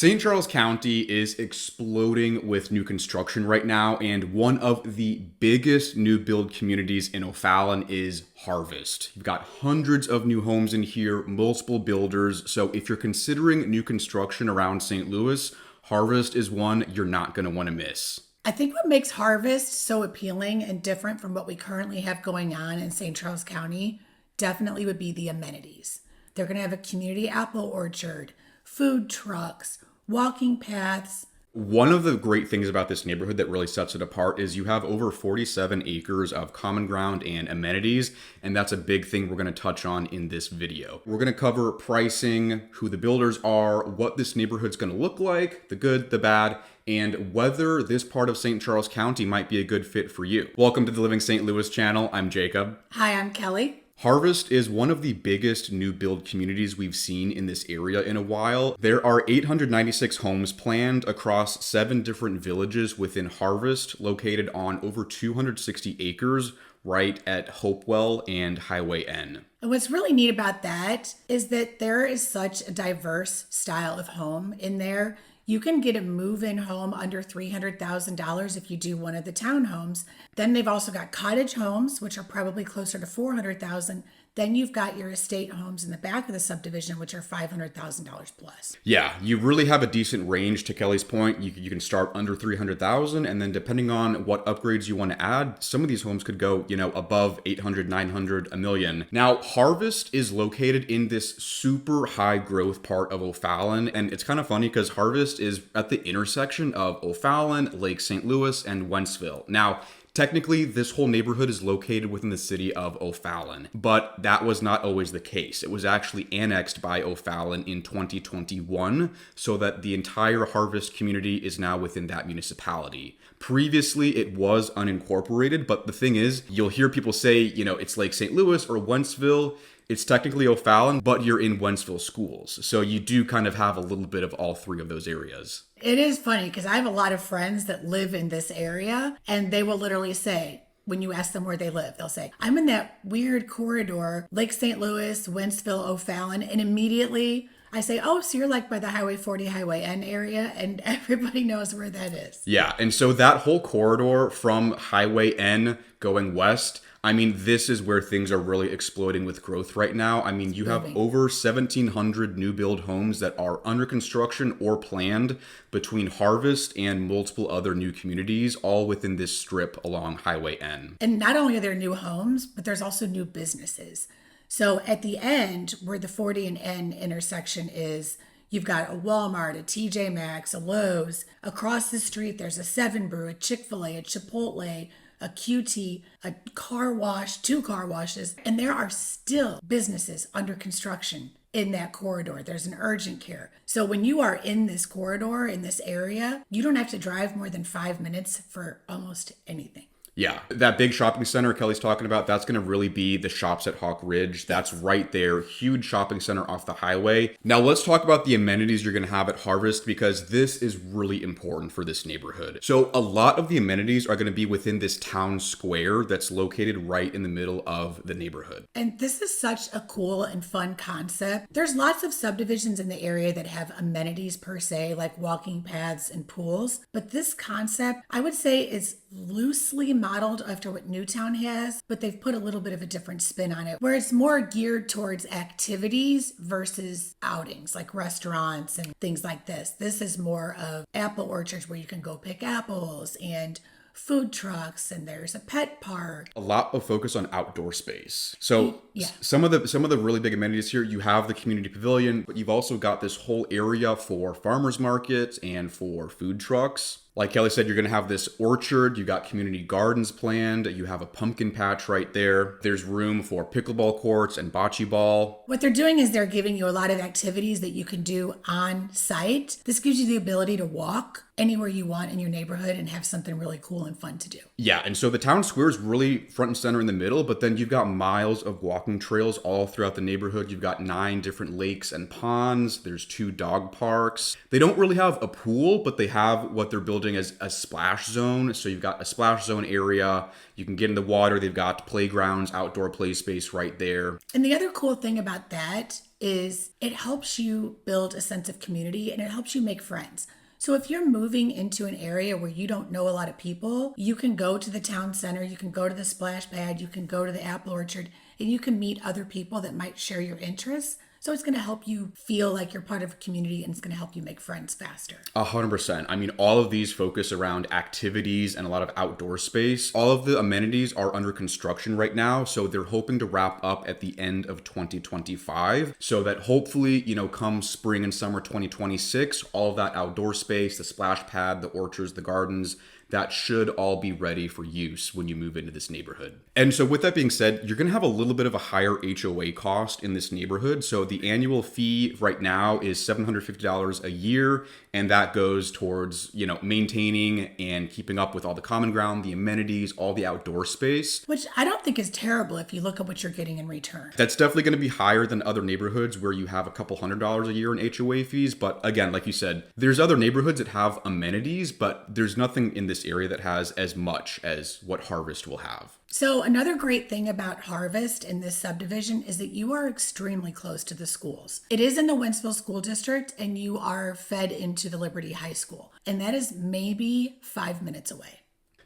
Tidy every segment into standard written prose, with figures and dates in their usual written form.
St. Charles County is exploding with new construction right now, and one of the biggest new build communities in O'Fallon is Harvest. You've got hundreds of new homes in here, multiple builders, so if you're considering new construction around St. Louis, Harvest is one you're not going to want to miss. I think what makes Harvest so appealing and different from what we currently have going on in St. Charles County definitely would be the amenities. They're going to have a community apple orchard, food trucks, walking paths. One of the great things about this neighborhood that really sets it apart is you have over 47 acres of common ground and amenities, and that's a big thing we're going to touch on in this video. We're going to cover pricing, who the builders are, what this neighborhood's going to look like, the good, the bad, and whether this part of St. Charles County might be a good fit for you. Welcome to the Living St. Louis channel. I'm Jacob. Hi, I'm Kelly. Harvest is one of the biggest new build communities we've seen in this area in a while. There are 896 homes planned across 7 different villages within Harvest, located on over 260 acres right at Hopewell and Highway N. And what's really neat about that is that there is such a diverse style of home in there. You can get a move-in home under $300,000 if you do one of the townhomes. Then they've also got cottage homes, which are probably closer to $400,000. Then you've got your estate homes in the back of the subdivision, which are $500,000 plus. Yeah, you really have a decent range. To Kelly's point, you can start under $300,000, and then depending on what upgrades you want to add, some of these homes could go, above $800,000, $900,000, $1 million. Now, Harvest is located in this super high growth part of O'Fallon, and it's kind of funny because Harvest is at the intersection of O'Fallon, Lake St. Louis, and Wentzville. Now, technically, this whole neighborhood is located within the city of O'Fallon, but that was not always the case. It was actually annexed by O'Fallon in 2021, so that the entire Harvest community is now within that municipality. Previously, it was unincorporated, but the thing is, you'll hear people say, it's Lake St. Louis or Wentzville. It's technically O'Fallon, but you're in Wentzville Schools. So you do kind of have a little bit of all three of those areas. It is funny because I have a lot of friends that live in this area, and they will literally say, when you ask them where they live, they'll say, I'm in that weird corridor, Lake St. Louis, Wentzville, O'Fallon, and immediately I say, oh, so you're like by the Highway 40, Highway N area, and everybody knows where that is. Yeah, and so that whole corridor from Highway N going west, this is where things are really exploding with growth right now. You have over 1,700 new build homes that are under construction or planned between Harvest and multiple other new communities, all within this strip along Highway N. And not only are there new homes, but there's also new businesses. So at the end, where the 40 and N intersection is, you've got a Walmart, a TJ Maxx, a Lowe's. Across the street, there's a 7 Brew, a Chick-fil-A, a Chipotle, a QT, a car wash, 2 car washes, and there are still businesses under construction in that corridor. There's an urgent care. So when you are in this corridor, in this area, you don't have to drive more than 5 minutes for almost anything. Yeah, that big shopping center Kelly's talking about, that's going to really be the Shops at Hawk Ridge. That's right there. Huge shopping center off the highway. Now let's talk about the amenities you're going to have at Harvest, because this is really important for this neighborhood. So a lot of the amenities are going to be within this town square that's located right in the middle of the neighborhood. And this is such a cool and fun concept. There's lots of subdivisions in the area that have amenities per se, like walking paths and pools. But this concept, I would say, is loosely modeled after what Newtown has, but they've put a little bit of a different spin on it, where it's more geared towards activities versus outings, like restaurants and things like this. This is more of apple orchards where you can go pick apples and food trucks, and there's a pet park. A lot of focus on outdoor space. So yeah. some of the really big amenities here, you have the community pavilion, but you've also got this whole area for farmers markets and for food trucks. Like Kelly said, you're going to have this orchard. You got community gardens planned. You have a pumpkin patch right there. There's room for pickleball courts and bocce ball. What they're doing is they're giving you a lot of activities that you can do on site. This gives you the ability to walk anywhere you want in your neighborhood and have something really cool and fun to do. Yeah, and so the town square is really front and center in the middle, but then you've got miles of walking trails all throughout the neighborhood. You've got 9 different lakes and ponds. There's 2 dog parks. They don't really have a pool, but they have what they're building as a splash zone. So you've got a splash zone area. You can get in the water. They've got playgrounds, outdoor play space right there. And the other cool thing about that is it helps you build a sense of community and it helps you make friends. So if you're moving into an area where you don't know a lot of people, you can go to the town center, you can go to the splash pad, you can go to the apple orchard, and you can meet other people that might share your interests. So it's going to help you feel like you're part of a community and it's going to help you make friends faster. 100%. I mean, all of these focus around activities and a lot of outdoor space. All of the amenities are under construction right now. So they're hoping to wrap up at the end of 2025. So that hopefully, come spring and summer 2026, all of that outdoor space, the splash pad, the orchards, the gardens, that should all be ready for use when you move into this neighborhood. And so with that being said, you're going to have a little bit of a higher HOA cost in this neighborhood. So the annual fee right now is $750 a year. And that goes towards, maintaining and keeping up with all the common ground, the amenities, all the outdoor space. Which I don't think is terrible if you look at what you're getting in return. That's definitely going to be higher than other neighborhoods where you have a couple $100s a year in HOA fees. But again, like you said, there's other neighborhoods that have amenities, but there's nothing in this area that has as much as what Harvest will have. So another great thing about Harvest in this subdivision is that you are extremely close to the schools. It is in the Wentzville School District and you are fed into the Liberty High School. And that is maybe 5 minutes away.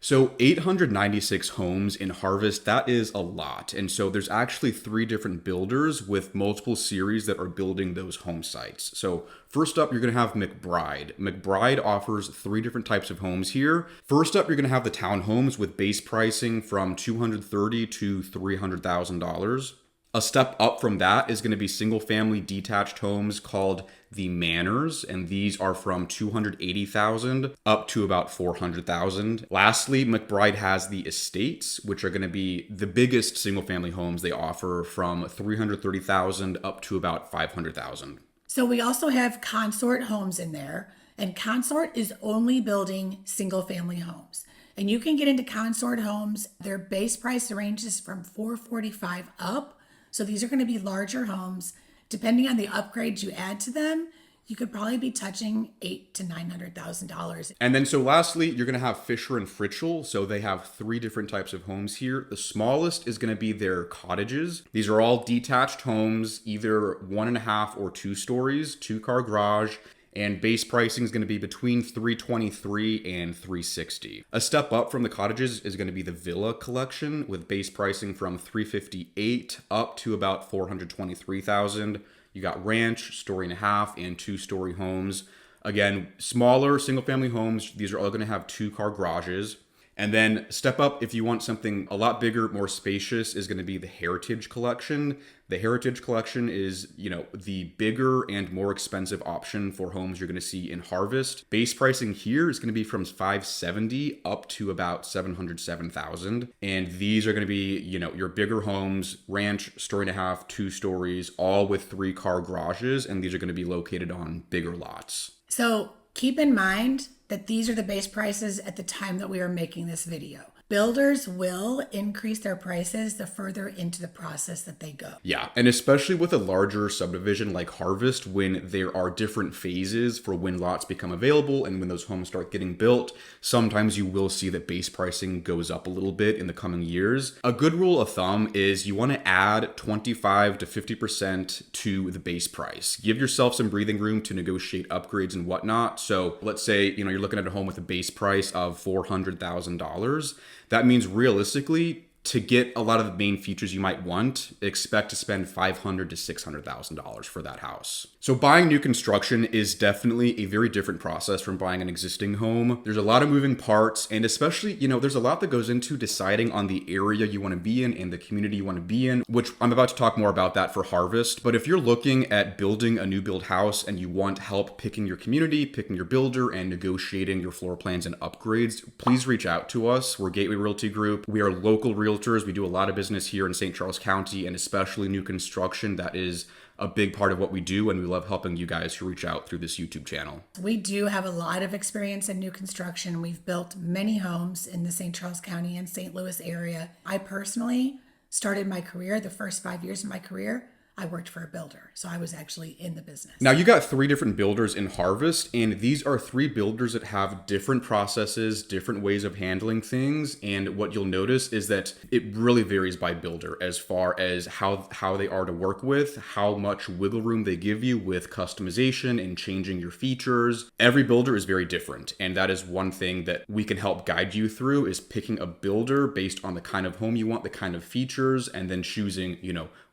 So 896 homes in Harvest, that is a lot. And so there's actually 3 different builders with multiple series that are building those home sites. So first up, you're going to have McBride. McBride offers 3 different types of homes here. First up, you're going to have the townhomes with base pricing from $230,000 to $300,000. A step up from that is going to be single-family detached homes called the Manors, and these are from $280,000 up to about $400,000. Lastly, McBride has the Estates, which are going to be the biggest single-family homes they offer from $330,000 up to about $500,000. So we also have Consort homes in there, and Consort is only building single-family homes. And you can get into Consort homes. Their base price ranges from $445,000 up. So these are going to be larger homes. Depending on the upgrades you add to them, you could probably be touching $800,000 to $900,000. And then so lastly, you're going to have Fischer Frichtel. So they have 3 different types of homes here. The smallest is going to be their cottages. These are all detached homes, either 1.5 or 2 stories, 2-car garage. And base pricing is going to be between $323,000 and $360,000. A step up from the cottages is going to be the Villa collection with base pricing from $358,000 up to about $423,000. You got ranch, 1.5 and 2-story homes. Again, smaller single-family homes. These are all going to have 2-car garages. And then step up if you want something a lot bigger, more spacious, is going to be the Heritage Collection. The Heritage Collection is, the bigger and more expensive option for homes you're going to see in Harvest. Base pricing here is going to be from $570,000 up to about $707,000. And these are going to be, your bigger homes, ranch, 1.5, 2 stories, all with 3-car garages. And these are going to be located on bigger lots. So keep in mind that these are the base prices at the time that we are making this video. Builders will increase their prices the further into the process that they go. Yeah, and especially with a larger subdivision like Harvest, when there are different phases for when lots become available and when those homes start getting built, sometimes you will see that base pricing goes up a little bit in the coming years. A good rule of thumb is you want to add 25 to 50% to the base price. Give yourself some breathing room to negotiate upgrades and whatnot. So let's say, you're looking at a home with a base price of $400,000. That means realistically, to get a lot of the main features you might want, expect to spend $500,000 to $600,000 for that house. So buying new construction is definitely a very different process from buying an existing home. There's a lot of moving parts, and especially, there's a lot that goes into deciding on the area you want to be in and the community you want to be in, which I'm about to talk more about that for Harvest. But if you're looking at building a new build house and you want help picking your community, picking your builder, and negotiating your floor plans and upgrades, please reach out to us. We're Gateway Realty Group. We are local realtors. We do a lot of business here in St. Charles County, and especially new construction. That is a big part of what we do, and we love helping you guys who reach out through this YouTube channel. We do have a lot of experience in new construction. We've built many homes in the St. Charles County and St. Louis area. I personally started my career, the first 5 years of my career, I worked for a builder. So I was actually in the business. Now, you got 3 different builders in Harvest, and these are 3 builders that have different processes, different ways of handling things. And what you'll notice is that it really varies by builder as far as how they are to work with, how much wiggle room they give you with customization and changing your features. Every builder is very different. And that is one thing that we can help guide you through, is picking a builder based on the kind of home you want, the kind of features, and then choosing,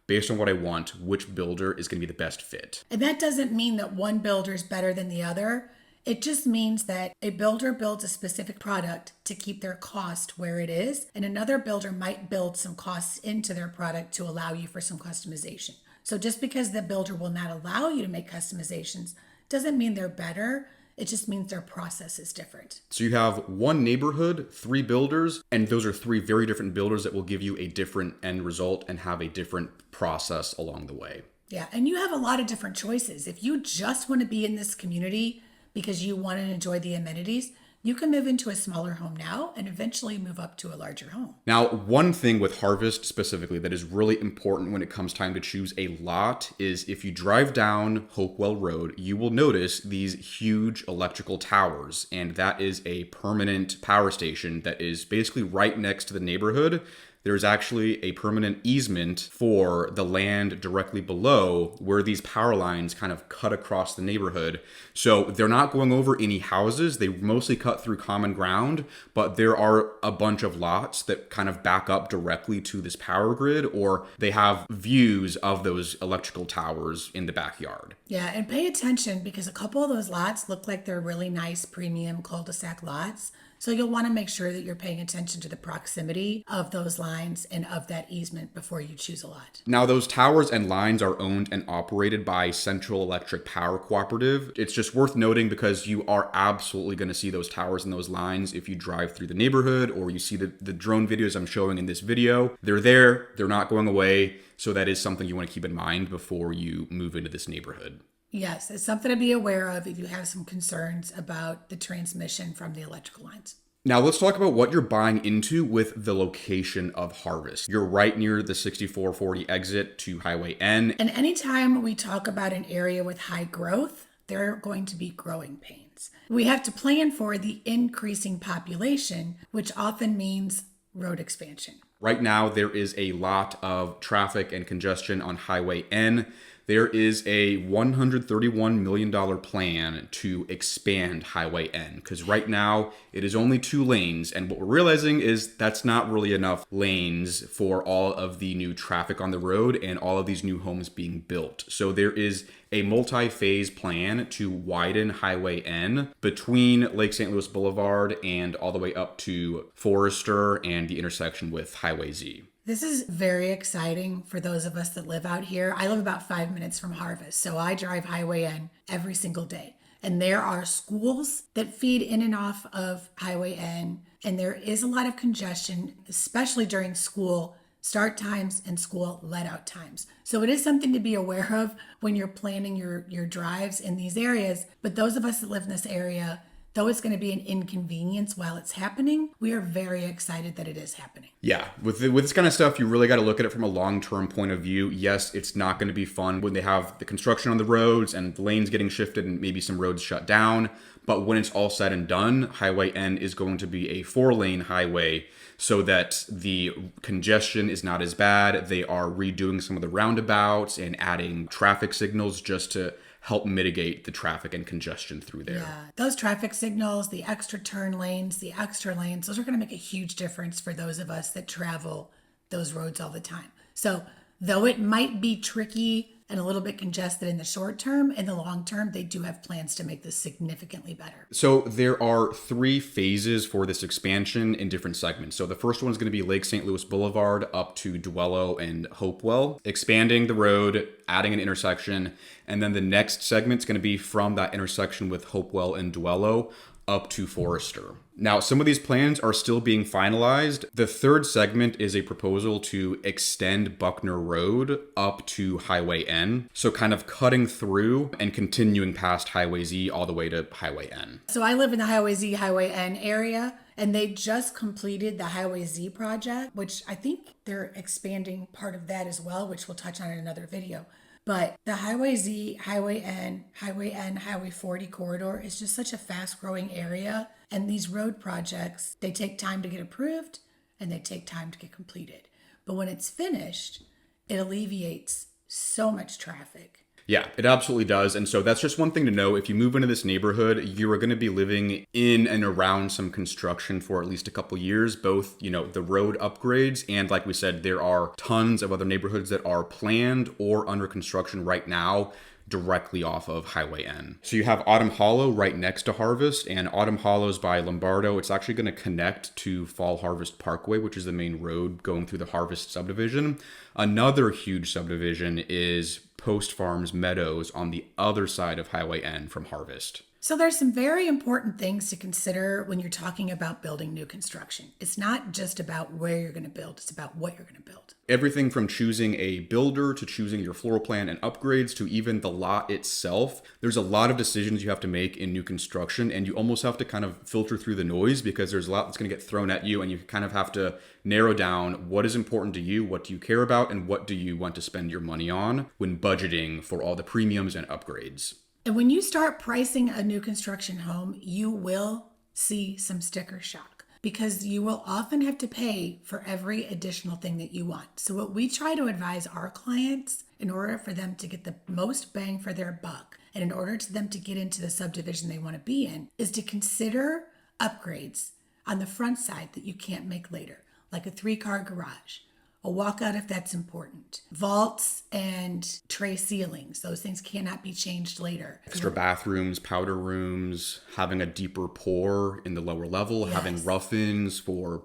based on what I want, which builder is going to be the best fit. And that doesn't mean that one builder is better than the other. It just means that a builder builds a specific product to keep their cost where it is, and another builder might build some costs into their product to allow you for some customization. So just because the builder will not allow you to make customizations doesn't mean they're better. It just means their process is different. So you have one neighborhood, 3 builders, and those are 3 very different builders that will give you a different end result and have a different process along the way. Yeah, and you have a lot of different choices. If you just want to be in this community because you want to enjoy the amenities, you can move into a smaller home now and eventually move up to a larger home. Now, one thing with Harvest specifically that is really important when it comes time to choose a lot is if you drive down Hopewell Road, you will notice these huge electrical towers, and that is a permanent power station that is basically right next to the neighborhood. There's actually a permanent easement for the land directly below where these power lines kind of cut across the neighborhood. So they're not going over any houses. They mostly cut through common ground, but there are a bunch of lots that kind of back up directly to this power grid, or they have views of those electrical towers in the backyard. Yeah, and pay attention because a couple of those lots look like they're really nice premium cul-de-sac lots. So you'll want to make sure that you're paying attention to the proximity of those lines and of that easement before you choose a lot. Now, those towers and lines are owned and operated by Central Electric Power Cooperative. It's just worth noting because you are absolutely going to see those towers and those lines if you drive through the neighborhood, or you see the drone videos I'm showing in this video. They're there, they're not going away. So that is something you want to keep in mind before you move into this neighborhood. Yes, it's something to be aware of if you have some concerns about the transmission from the electrical lines. Now let's talk about what you're buying into with the location of Harvest. You're right near the 6440 exit to Highway N. And anytime we talk about an area with high growth, there are going to be growing pains. We have to plan for the increasing population, which often means road expansion. Right now, there is a lot of traffic and congestion on Highway N. There is a $131 million plan to expand Highway N because right now it is only 2 lanes. And what we're realizing is that's not really enough lanes for all of the new traffic on the road and all of these new homes being built. So there is a multi-phase plan to widen Highway N between Lake St. Louis Boulevard and all the way up to Forester and the intersection with Highway Z. This is very exciting for those of us that live out here. I live about 5 minutes from Harvest, so I drive Highway N every single day. And there are schools that feed in and off of Highway N, and there is a lot of congestion, especially during school start times and school let-out times. So it is something to be aware of when you're planning your drives in these areas. But those of us that live in this area, though it's going to be an inconvenience while it's happening, we are very excited that it is happening. Yeah, with this kind of stuff, you really got to look at it from a long-term point of view. Yes, it's not going to be fun when they have the construction on the roads and the lanes getting shifted and maybe some roads shut down. But when it's all said and done, Highway N is going to be a 4-lane highway so that the congestion is not as bad. They are redoing some of the roundabouts and adding traffic signals just to help mitigate the traffic and congestion through there. Yeah, those traffic signals, the extra turn lanes, the extra lanes, those are going to make a huge difference for those of us that travel those roads all the time. So though it might be tricky and a little bit congested in the short term, in the long term, they do have plans to make this significantly better. So there are 3 phases for this expansion in different segments. So the first one is going to be Lake St. Louis Boulevard up to Duello and Hopewell, expanding the road, adding an intersection, And then the next segment's going to be from that intersection with Hopewell and Dwello up to Forester. Now, some of these plans are still being finalized. The third segment is a proposal to extend Buckner Road up to Highway N. So kind of cutting through and continuing past Highway Z all the way to Highway N. So I live in the Highway Z, Highway N area, and they just completed the Highway Z project, which I think they're expanding part of that as well, which we'll touch on in another video. But the Highway Z, Highway N, Highway 40 corridor is just such a fast growing area. And these road projects, they take time to get approved and they take time to get completed. But when it's finished, it alleviates so much traffic. Yeah, it absolutely does. And so that's just one thing to know. If you move into this neighborhood, you are going to be living in and around some construction for at least a couple years, both, the road upgrades. And like we said, there are tons of other neighborhoods that are planned or under construction right now directly off of Highway N. So you have Autumn Hollow right next to Harvest, and Autumn Hollow's by Lombardo. It's actually going to connect to Fall Harvest Parkway, which is the main road going through the Harvest subdivision. Another huge subdivision is Post Farms Meadows on the other side of Highway N from Harvest. So there's some very important things to consider when you're talking about building new construction. It's not just about where you're going to build, it's about what you're going to build. Everything from choosing a builder to choosing your floor plan and upgrades to even the lot itself. There's a lot of decisions you have to make in new construction, and you almost have to kind of filter through the noise because there's a lot that's going to get thrown at you, and you kind of have to narrow down what is important to you, what do you care about, and what do you want to spend your money on when budgeting for all the premiums and upgrades. And when you start pricing a new construction home, you will see some sticker shock because you will often have to pay for every additional thing that you want. So what we try to advise our clients in order for them to get the most bang for their buck and in order for them to get into the subdivision they want to be in is to consider upgrades on the front side that you can't make later, like a 3-car garage. A walkout if that's important. Vaults and tray ceilings. Those things cannot be changed later. Extra bathrooms, powder rooms, having a deeper pour in the lower level, Yes. having rough-ins for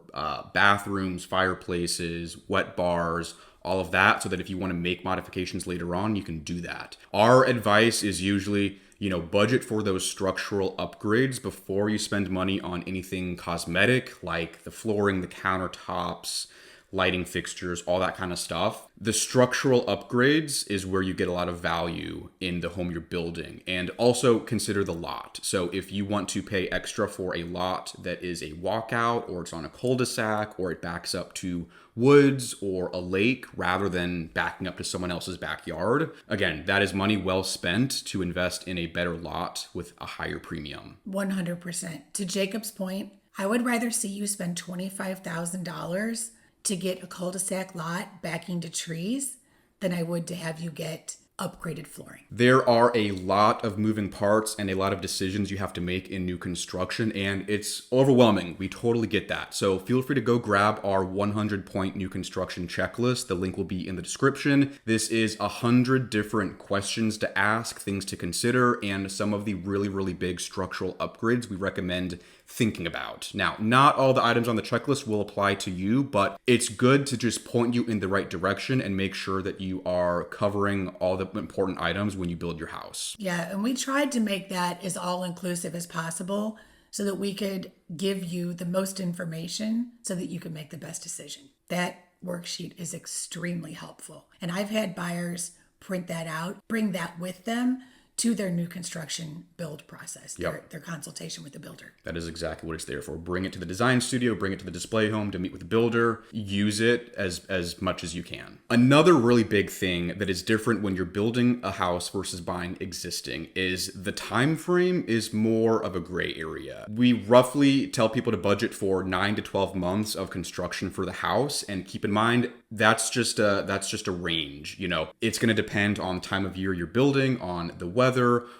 bathrooms, fireplaces, wet bars, all of that, so that if you want to make modifications later on, you can do that. Our advice is usually, budget for those structural upgrades before you spend money on anything cosmetic like the flooring, the countertops, lighting fixtures, all that kind of stuff. The structural upgrades is where you get a lot of value in the home you're building. And also consider the lot. So if you want to pay extra for a lot that is a walkout, or it's on a cul-de-sac, or it backs up to woods or a lake rather than backing up to someone else's backyard, again, that is money well spent to invest in a better lot with a higher premium. 100%. To Jacob's point, I would rather see you spend $25,000 to get a cul-de-sac lot backing to trees than I would to have you get upgraded flooring. There are a lot of moving parts and a lot of decisions you have to make in new construction, and it's overwhelming. We totally get that. So feel free to go grab our 100-point new construction checklist. The link will be in the description. This is 100 different questions to ask, things to consider, and some of the really, really big structural upgrades we recommend thinking about. Now, not all the items on the checklist will apply to you, but it's good to just point you in the right direction and make sure that you are covering all the important items when you build your house. Yeah, and we tried to make that as all-inclusive as possible so that we could give you the most information so that you can make the best decision. That worksheet is extremely helpful. And I've had buyers print that out, bring that with them to their new construction build process, their consultation with the builder. That is exactly what it's there for. Bring it to the design studio, bring it to the display home to meet with the builder. Use it as much as you can. Another really big thing that is different when you're building a house versus buying existing is the time frame is more of a gray area. We roughly tell people to budget for 9 to 12 months of construction for the house, and keep in mind that's just a range. It's going to depend on the time of year you're building, on the weather,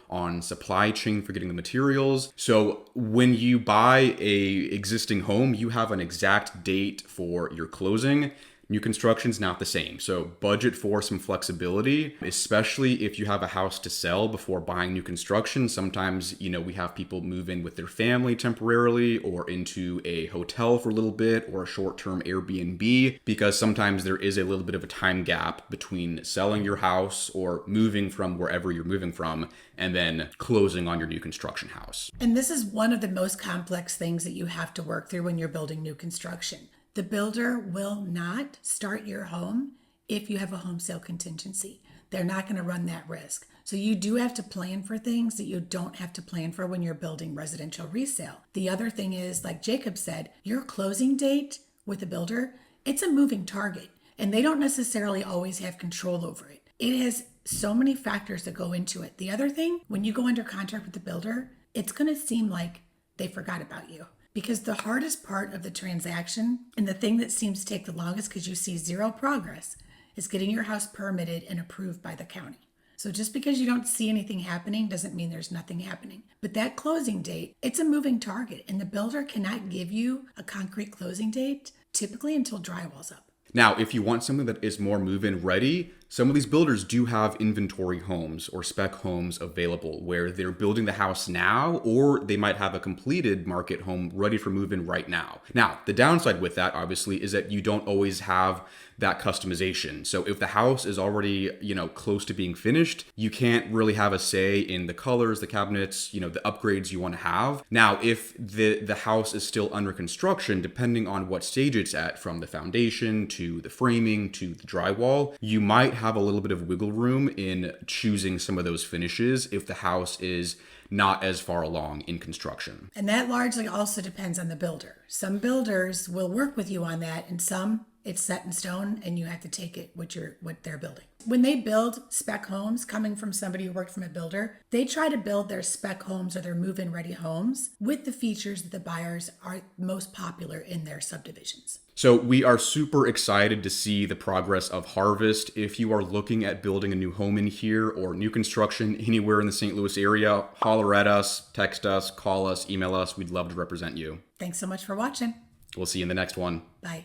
on supply chain for getting the materials. So when you buy a existing home, you have an exact date for your closing. New construction's not the same. So budget for some flexibility, especially if you have a house to sell before buying new construction. Sometimes, we have people move in with their family temporarily or into a hotel for a little bit or a short-term Airbnb, because sometimes there is a little bit of a time gap between selling your house or moving from wherever you're moving from and then closing on your new construction house. And this is one of the most complex things that you have to work through when you're building new construction. The builder will not start your home if you have a home sale contingency. They're not going to run that risk. So you do have to plan for things that you don't have to plan for when you're building residential resale. The other thing is, like Jacob said, your closing date with a builder, it's a moving target, and they don't necessarily always have control over it. It has so many factors that go into it. The other thing, when you go under contract with the builder, it's going to seem like they forgot about you. Because the hardest part of the transaction, and the thing that seems to take the longest because you see zero progress, is getting your house permitted and approved by the county. So just because you don't see anything happening doesn't mean there's nothing happening. But that closing date, it's a moving target, and the builder cannot give you a concrete closing date typically until drywall's up. Now, if you want something that is more move-in ready, some of these builders do have inventory homes or spec homes available where they're building the house now, or they might have a completed market home ready for move-in right now. Now, the downside with that, obviously, is that you don't always have that customization. So if the house is already, close to being finished, you can't really have a say in the colors, the cabinets, the upgrades you want to have. Now, if the house is still under construction, depending on what stage it's at, from the foundation to the framing to the drywall, you might have a little bit of wiggle room in choosing some of those finishes if the house is not as far along in construction. And that largely also depends on the builder. Some builders will work with you on that, and some it's set in stone and you have to take it what they're building. When they build spec homes, coming from somebody who worked from a builder, they try to build their spec homes or their move-in ready homes with the features that the buyers are most popular in their subdivisions. So we are super excited to see the progress of Harvest. If you are looking at building a new home in here or new construction anywhere in the St. Louis area, holler at us, text us, call us, email us. We'd love to represent you. Thanks so much for watching. We'll see you in the next one. Bye.